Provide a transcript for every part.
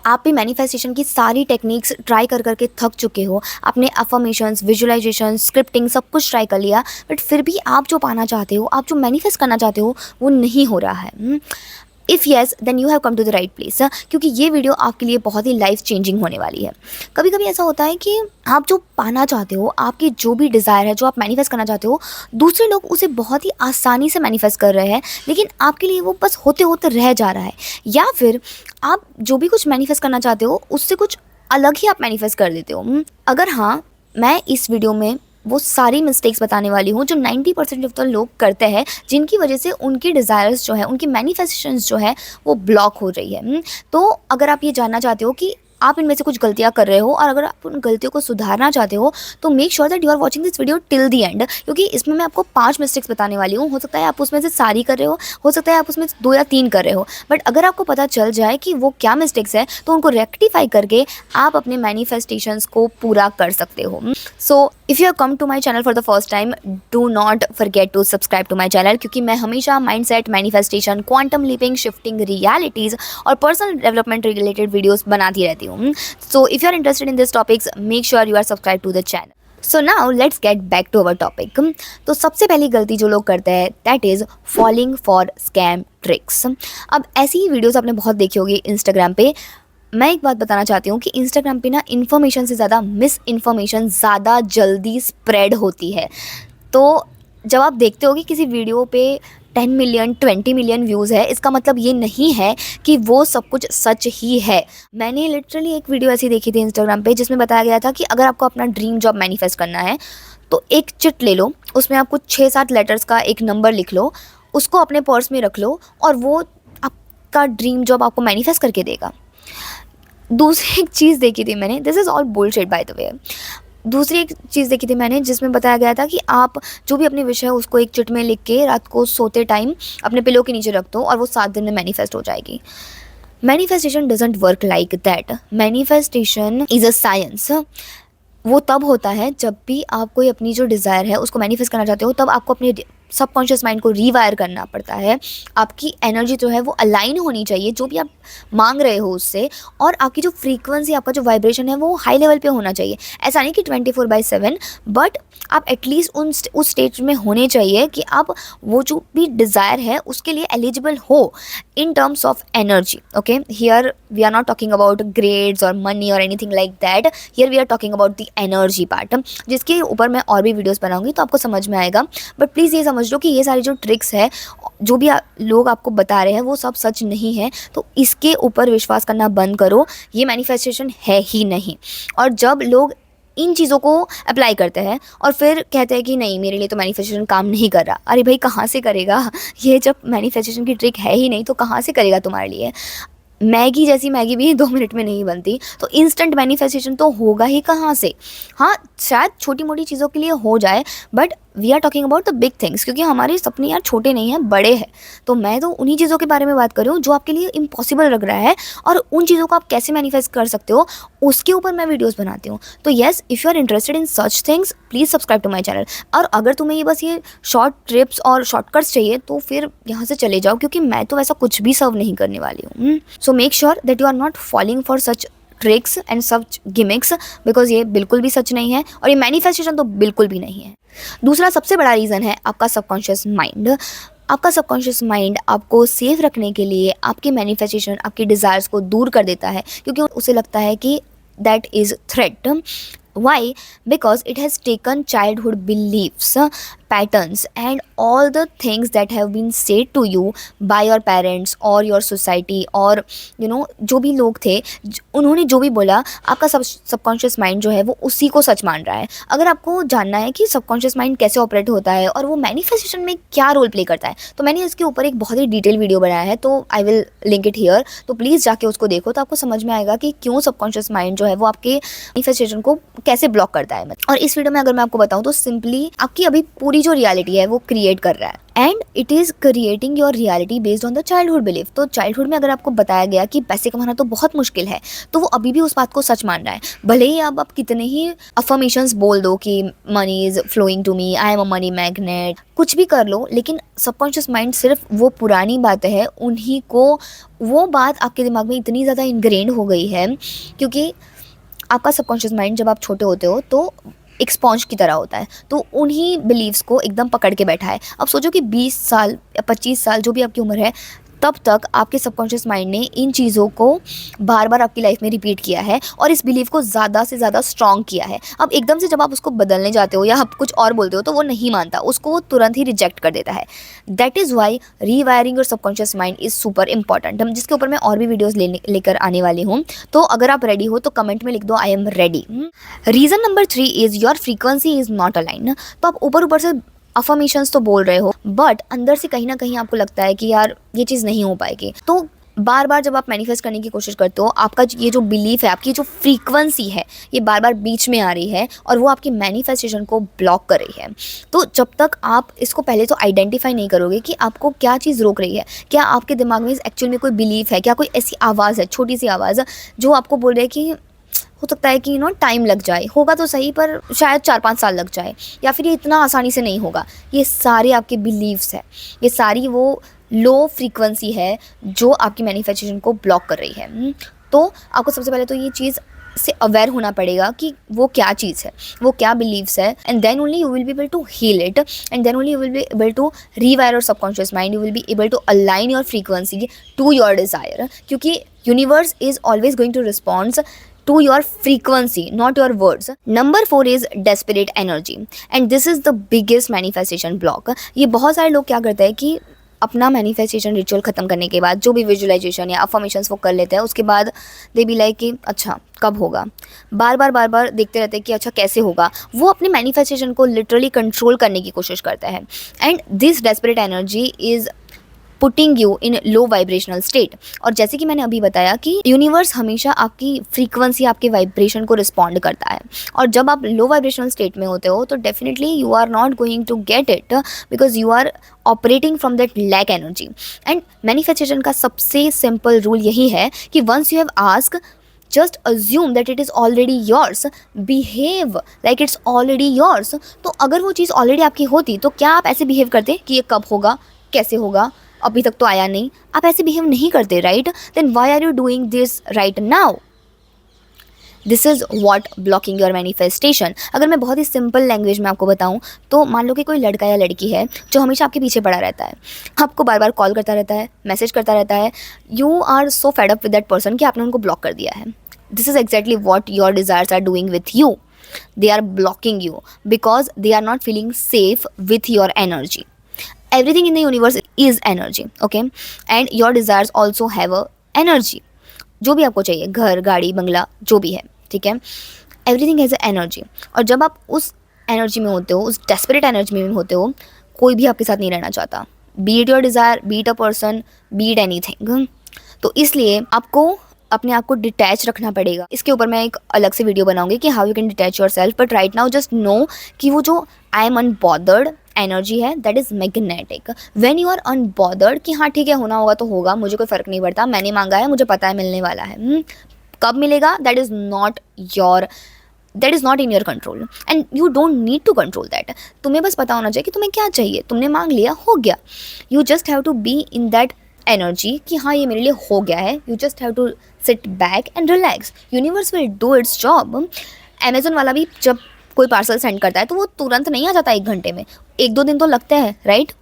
आप भी मैनिफेस्टेशन की सारी टेक्निक्स ट्राई कर करके थक चुके हो, आपने अफर्मेशंस, विजुअलाइजेशन, स्क्रिप्टिंग सब कुछ ट्राई कर लिया, बट फिर भी आप जो पाना चाहते हो, आप जो मैनिफेस्ट करना चाहते हो, वो नहीं हो रहा है। If yes then you have come to the right place, क्योंकि ये वीडियो आपके लिए बहुत ही लाइफ चेंजिंग होने वाली है। कभी कभी ऐसा होता है कि आप जो पाना चाहते हो, आपकी जो भी डिज़ायर है, जो आप मैनिफेस्ट करना चाहते हो, दूसरे लोग उसे बहुत ही आसानी से मैनिफेस्ट कर रहे हैं, लेकिन आपके लिए वो बस होते होते रह जा रहा है। या फिर आप जो भी कुछ मैनिफेस्ट करना चाहते हो उससे कुछ अलग ही आप मैनिफेस्ट कर देते हो। अगर हाँ, मैं इस वीडियो में वो सारी मिस्टेक्स बताने वाली हूँ जो 90% ऑफ द लोग करते हैं, जिनकी वजह से उनकी डिज़ायर्स जो है, उनकी मैनिफेस्टेशंस जो है, वो ब्लॉक हो रही है। तो अगर आप ये जानना चाहते हो कि आप इनमें से कुछ गलतियाँ कर रहे हो और अगर आप उन गलतियों को सुधारना चाहते हो, तो make sure that you are watching this video till the end, क्योंकि इसमें मैं आपको 5 मिस्टेक्स बताने वाली हूँ। हो सकता है आप उसमें से सारी कर रहे हो सकता है आप उसमें से 2 या 3 कर रहे हो, बट अगर आपको पता चल जाए कि वो क्या मिस्टेक्स है, तो उनको रेक्टिफाई करके आप अपने मैनिफेस्टेशंस को पूरा कर सकते हो। So if you have come to my channel for the first time, do not forget to subscribe to my channel, क्योंकि मैं हमेशा mindset, manifestation, quantum leaping, shifting realities और पर्सनल डेवलपमेंट रिलेटेड वीडियोस बनाती रहती हूँ। So if you are interested in this topics, make sure you are subscribe to the channel. So now let's get back to our topic. तो सबसे पहली गलती जो लोग करते हैं, that is falling for scam tricks. अब ऐसी ही वीडियोस आपने बहुत देखी होगी इंस्टाग्राम पे। मैं एक बात बताना चाहती हूँ कि इंस्टाग्राम पे ना इन्फॉर्मेशन से ज़्यादा मिस इन्फॉर्मेशन ज़्यादा जल्दी स्प्रेड होती है। तो जब आप देखते हो कि किसी वीडियो पे 10 मिलियन 20 मिलियन व्यूज़ है, इसका मतलब ये नहीं है कि वो सब कुछ सच ही है। मैंने लिटरली एक वीडियो ऐसी देखी थी इंस्टाग्राम पे जिसमें बताया गया था कि अगर आपको अपना ड्रीम जॉब मैनिफेस्ट करना है, तो एक चिट ले लो, उसमें आप कुछ 6-7 लेटर्स का एक नंबर लिख लो, उसको अपने पर्स में रख लो और वो आपका ड्रीम जॉब आपको मैनिफेस्ट करके देगा। दूसरी एक चीज़ देखी थी मैंने, this is all bullshit by the way. दूसरी एक चीज़ देखी थी मैंने जिसमें बताया गया था कि आप जो भी अपनी विश है उसको एक चिट में लिख के रात को सोते टाइम अपने पिलो के नीचे रख दो और वो 7 दिन में मैनिफेस्ट हो जाएगी। Manifestation doesn't work like that. Manifestation is a science. वो तब होता है जब भी आप कोई अपनी जो डिज़ायर है उसको मैनिफेस्ट करना चाहते हो, तब आपको अपने सबकॉन्शियस माइंड को रीवायर करना पड़ता है। आपकी एनर्जी जो है वो अलाइन होनी चाहिए जो भी आप मांग रहे हो उससे, और आपकी जो फ्रीक्वेंसी, आपका जो वाइब्रेशन है वो हाई लेवल पे होना चाहिए। ऐसा नहीं कि 24/7, बट आप एटलीस्ट उस स्टेज में होने चाहिए कि आप वो जो भी डिज़ायर है उसके लिए एलिजिबल हो in terms of energy. Okay, here we are not talking about grades और मनी और anything like that. Here we are talking about the energy part, जिसके ऊपर मैं और भी वीडियोस बनाऊंगी तो आपको समझ में आएगा। बट प्लीज़ ये समझ लो कि ये सारी जो ट्रिक्स है, जो भी लोग आपको बता रहे हैं, वो सब सच नहीं है। तो इसके ऊपर विश्वास करना बंद करो, ये मैनिफेस्टेशन है ही नहीं। और जब लोग इन चीज़ों को अप्लाई करते हैं और फिर कहते हैं कि नहीं, मेरे लिए तो मैनिफेस्टेशन काम नहीं कर रहा, अरे भाई कहाँ से करेगा? ये जब मैनिफेस्टेशन की ट्रिक है ही नहीं तो कहाँ से करेगा तुम्हारे लिए? मैगी जैसी मैगी भी 2 मिनट में नहीं बनती, तो इंस्टेंट मैनिफेस्टेशन तो होगा ही कहाँ से? हाँ, शायद छोटी मोटी चीज़ों के लिए हो जाए, but we are talking about the big things, क्योंकि हमारे सपने यार छोटे नहीं हैं, बड़े हैं। तो मैं तो उन्हीं चीज़ों के बारे में बात कर रही हूँ जो आपके लिए इम्पॉसिबल लग रहा है, और उन चीज़ों को आप कैसे मैनिफेस्ट कर सकते हो उसके ऊपर मैं वीडियोस बनाती हूँ। तो yes, if you are interested in such things, please subscribe to my channel. और अगर तुम्हें ये शॉर्ट ट्रिप्स और शॉर्टकट्स चाहिए तो फिर यहाँ से चले जाओ, क्योंकि मैं तो वैसा कुछ भी सर्व नहीं करने वाली हूँ। So make sure that you are not falling for such tricks and such gimmicks, because ये बिल्कुल भी सच नहीं है और ये मैनिफेस्टेशन तो बिल्कुल भी नहीं है। दूसरा सबसे बड़ा रीज़न है आपका सबकॉन्शियस माइंड। आपका सबकॉन्शियस माइंड आपको सेफ रखने के लिए आपकी मैनिफेस्टेशन, आपकी डिज़ायर्स को दूर कर देता है, क्योंकि उसे लगता है कि that is threat. Why? Because it has taken childhood beliefs, patterns and all the things that have been said to you by your parents or your society or जो भी लोग थे, उन्होंने जो भी बोला, आपका सबकॉन्शियस माइंड जो है वो उसी को सच मान रहा है। अगर आपको जानना है कि सबकॉन्शियस माइंड कैसे ऑपरेट होता है और वो मैनिफेस्टेशन में क्या रोल प्ले करता है, तो मैंने इसके ऊपर एक बहुत ही डिटेल वीडियो बनाया है, तो I will link it here. तो प्लीज़ जाके उसको देखो, तो आपको समझ में आएगा कि क्यों सबकॉन्शियस माइंड जो है वो आपके मैनिफेस्टेशन को कैसे ब्लॉक करता है। और इस वीडियो में अगर मैं आपको बताऊं तो सिंपली आपकी अभी पूरी जो रियलिटी है वो क्रिएट कर रहा है, and it is creating your reality based on the childhood belief. तो चाइल्डहुड में अगर आपको बताया गया कि पैसे कमाना तो बहुत मुश्किल है, तो वो अभी भी उस बात को सच मान रहा है। भले ही अब आप कितने ही अफर्मेशंस बोल दो कि money is flowing to me, I am a money magnet, कुछ भी कर लो, लेकिन सबकॉन्शियस माइंड सिर्फ वो पुरानी बातें हैं, उन्हीं को वो बात आपके दिमाग में इतनी ज़्यादा इनग्रेन्ड हो गई है, क्योंकि आपका सबकॉन्शियस माइंड जब आप छोटे होते हो तो एक स्पॉन्ज की तरह होता है, तो उन्हीं बिलीव्स को एकदम पकड़ के बैठा है। अब सोचो कि 20 साल या 25 साल जो भी आपकी उम्र है, तब तक आपके सबकॉन्शियस माइंड ने इन चीज़ों को बार बार आपकी लाइफ में रिपीट किया है और इस बिलीव को ज़्यादा से ज़्यादा स्ट्रॉन्ग किया है। अब एकदम से जब आप उसको बदलने जाते हो या आप कुछ और बोलते हो तो वो नहीं मानता, उसको वो तुरंत ही रिजेक्ट कर देता है। That is why rewiring your subconscious mind is super important, हम जिसके ऊपर मैं और भी वीडियोज़ लेकर आने वाली हूँ। तो अगर आप रेडी हो तो कमेंट में लिख दो I am ready. Reason number 3 is your frequency is not align. तो आप ऊपर ऊपर से अफर्मेशंस तो बोल रहे हो, बट अंदर से कहीं ना कहीं आपको लगता है कि यार ये चीज़ नहीं हो पाएगी। तो बार बार जब आप मैनिफेस्ट करने की कोशिश करते हो, आपका ये जो बिलीफ है, आपकी जो फ्रीक्वेंसी है, ये बार बार बीच में आ रही है और वो आपकी मैनिफेस्टेशन को ब्लॉक कर रही है। तो जब तक आप इसको पहले तो आइडेंटिफाई नहीं करोगे कि आपको क्या चीज़ रोक रही है, क्या आपके दिमाग में एक्चुअल में कोई बिलीफ है, क्या कोई ऐसी आवाज़ है, छोटी सी आवाज़ जो आपको बोल रही है कि हो सकता है कि टाइम लग जाए, होगा तो सही पर शायद 4-5 साल लग जाए, या फिर ये इतना आसानी से नहीं होगा। ये सारे आपके बिलीव्स हैं, ये सारी वो लो फ्रीक्वेंसी है जो आपकी मैनिफेस्टेशन को ब्लॉक कर रही है। तो आपको सबसे पहले तो ये चीज़ से अवेयर होना पड़ेगा कि वो क्या चीज़ है, वो क्या बिलीव्स है, and then only you will be able to heal it, and then only you will be able to rewire your subconscious mind, you will be able to align your frequency to your desire, क्योंकि universe is always going to respond to your frequency, not your words. Number 4 is desperate energy, and this is the biggest manifestation block. ये बहुत सारे लोग क्या करते हैं कि अपना मैनिफेस्टेशन रिचुअल ख़त्म करने के बाद जो भी विजुअलाइजेशन या अफर्मेशंस वो कर लेते हैं, उसके बाद दे बी लाइक कि अच्छा कब होगा, बार बार देखते रहते हैं कि अच्छा कैसे होगा। वो अपने मैनिफेस्टेशन को लिटरली कंट्रोल करने की कोशिश करता है, and this desperate energy is putting you in low vibrational state. और जैसे कि मैंने अभी बताया कि यूनिवर्स हमेशा आपकी फ्रीक्वेंसी, आपके वाइब्रेशन को रिस्पॉन्ड करता है, और जब आप लो वाइब्रेशनल स्टेट में होते हो तो definitely you are not going to get it, because you are operating from that lack energy. And manifestation का सबसे सिंपल रूल यही है कि once you have ask, just assume that it is already yours, behave like it's already yours। तो अगर वो चीज़ already आपकी होती तो क्या आप ऐसे बिहेव करते कि ये कब होगा, कैसे होगा, अभी तक तो आया नहीं? आप ऐसे बिहेव नहीं करते, right? Then why are you doing this right now? This is what blocking your manifestation. अगर मैं बहुत ही सिंपल लैंग्वेज में आपको बताऊँ तो मान लो कि कोई लड़का या लड़की है जो हमेशा आपके पीछे पड़ा रहता है, आपको बार बार कॉल करता रहता है, मैसेज करता रहता है, you are so fed up with that person कि आपने उनको ब्लॉक कर दिया है। This is exactly what your desires are doing with you. They are blocking you because they are not feeling safe with your energy. Everything in the universe is energy, okay? And your desires also have a energy. जो भी आपको चाहिए, घर, गाड़ी, बंगला, जो भी है, ठीक है, एवरीथिंग हैज़ अ एनर्जी। और जब आप उस एनर्जी में होते हो, उस डेस्परेट एनर्जी में होते हो, कोई भी आपके साथ नहीं रहना चाहता, B it your desire, B it a person, B it anything. तो इसलिए आपको अपने आप को डिटैच रखना पड़ेगा। इसके ऊपर मैं एक अलग से वीडियो बनाऊंगी कि how you can detach your self, but right now just know कि वो जो आई एम अनबॉदर्ड एनर्जी है, that is magnetic. When you are unbothered कि हाँ ठीक है, होना होगा तो होगा, मुझे कोई फ़र्क नहीं पड़ता, मैंने मांगा है, मुझे पता है मिलने वाला है, कब मिलेगा that is not in your control, and you don't need to control that. तुम्हें बस पता होना चाहिए कि तुम्हें क्या चाहिए, तुमने मांग लिया, हो गया। You just have to be in that energy कि हाँ ये मेरे लिए हो गया है। You just have to sit back and relax, universe will do its job. Amazon वाला भी जब कोई पार्सल सेंड करता है तो वो तुरंत नहीं आ जाता 1 घंटे में, 1-2 दिन तो लगते हैं, right?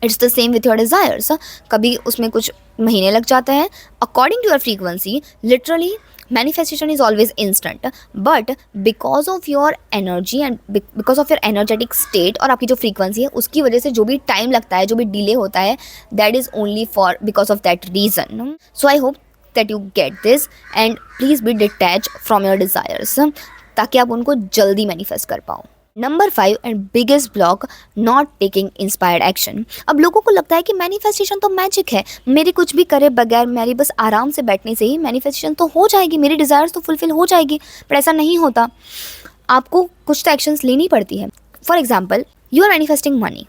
It's the same with your desires. कभी उसमें कुछ महीने लग जाते हैं। According to your frequency, literally manifestation is always instant, but because of your energy and because of your energetic state और आपकी जो फ्रीक्वेंसी है उसकी वजह से जो भी टाइम लगता है, जो भी डिले होता है, that is only for because of that reason. So I hope that you get this and please be detach from your desires, ताकि आप उनको जल्दी मैनिफेस्ट कर पाओ। Number 5 and biggest block, not taking inspired action. अब लोगों को लगता है कि मैनिफेस्टेशन तो मैजिक है, मेरे कुछ भी करे बगैर, मेरी बस आराम से बैठने से ही मैनिफेस्टेशन तो हो जाएगी, मेरी डिज़ायर्स तो फुलफिल हो जाएगी, पर ऐसा नहीं होता। आपको कुछ तो एक्शंस लेनी पड़ती है। For example, you are manifesting money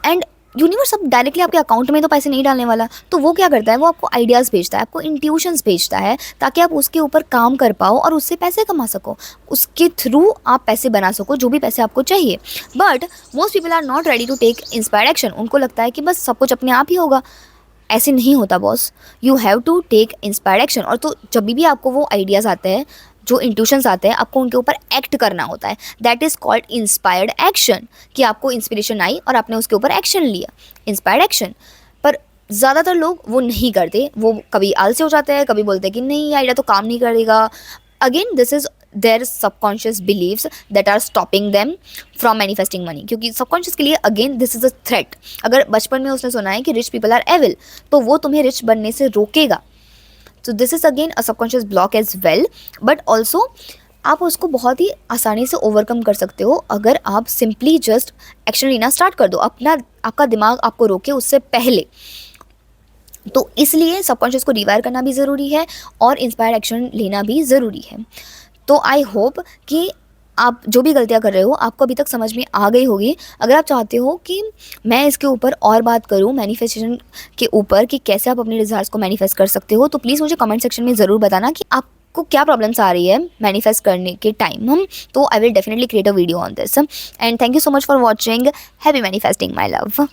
and universe अब डायरेक्टली आपके अकाउंट में तो पैसे नहीं डालने वाला, तो वो क्या करता है, वो आपको आइडियाज़ भेजता है, आपको इंट्यूशंस भेजता है, ताकि आप उसके ऊपर काम कर पाओ और उससे पैसे कमा सको, उसके थ्रू आप पैसे बना सको, जो भी पैसे आपको चाहिए। But most people are not ready to take inspired action. उनको लगता है कि बस सब कुछ अपने आप ही होगा। ऐसे नहीं होता boss, you have to take inspired action. और तो जब भी आपको वो आइडियाज़ आते हैं, जो इंट्यूशंस आते हैं, आपको उनके ऊपर एक्ट करना होता है। That is called inspired action, कि आपको इंस्पिरेशन आई और आपने उसके ऊपर एक्शन लिया, इंस्पायर्ड एक्शन। पर ज़्यादातर लोग वो नहीं करते, वो कभी आलसी हो जाते हैं, कभी बोलते हैं कि नहीं आइडिया तो काम नहीं करेगा। Again this is their subconscious believes that are stopping them from manifesting money, क्योंकि सबकॉन्शियस के लिए again this is a threat. अगर बचपन में उसने सुना है कि रिच पीपल आर एविल, तो वो तुम्हें रिच बनने से रोकेगा। तो this is again a subconscious block as well, but also आप उसको बहुत ही आसानी से ओवरकम कर सकते हो अगर आप सिंपली जस्ट एक्शन लेना स्टार्ट कर दो, आपका दिमाग आपको रोके उससे पहले। तो इसलिए सबकॉन्शियस को रिवायर करना भी ज़रूरी है और इंस्पायर्ड एक्शन लेना भी ज़रूरी है। तो आई होप कि आप जो भी गलतियाँ कर रहे हो आपको अभी तक समझ में आ गई होगी। अगर आप चाहते हो कि मैं इसके ऊपर और बात करूँ मैनिफेस्टेशन के ऊपर, कि कैसे आप अपने डिज़ायर्स को मैनिफेस्ट कर सकते हो, तो प्लीज़ मुझे कमेंट सेक्शन में ज़रूर बताना कि आपको क्या प्रॉब्लम्स आ रही है मैनिफेस्ट करने के टाइम। तो I will definitely create a video on this. And thank you so much for watching. Happy manifesting my love.